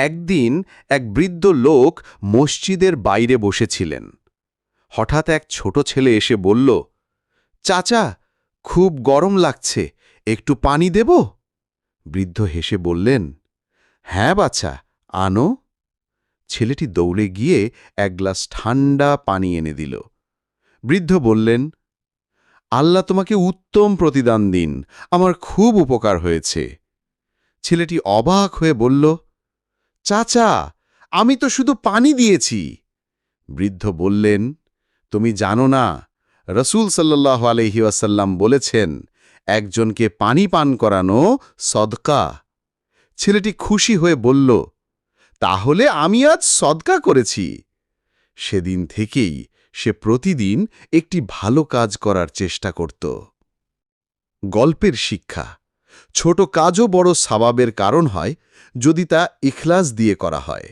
একদিন এক বৃদ্ধ লোক মসজিদের বাইরে বসেছিলেন। হঠাৎ এক ছোট ছেলে এসে বলল, চাচা, খুব গরম লাগছে, একটু পানি দেব? বৃদ্ধ হেসে বললেন, হ্যাঁ বাছা, আনো। ছেলেটি দৌড়ে গিয়ে এক গ্লাস ঠান্ডা পানি এনে দিল। বৃদ্ধ বললেন, আল্লাহ তোমাকে উত্তম প্রতিদান দিন, আমার খুব উপকার হয়েছে। ছেলেটি অবাক হয়ে বলল, চাচা, আমি তো শুধু পানি দিয়েছি। বৃদ্ধ বললেন, তুমি জানো না, রসূল সাল্লাল্লাহু আলাইহি ওয়াসাল্লাম বলেছেন, একজনকে পানি পান করানো সদকা। ছেলেটি খুশি হয়ে বলল, তাহলে আমি আজ সদকা করেছি। সেদিন থেকেই সে প্রতিদিন একটি ভালো কাজ করার চেষ্টা করত। গল্পের শিক্ষা: ছোট কাজও বড় সওয়াবের কারণ হয় যদি তা ইখলাস দিয়ে করা হয়।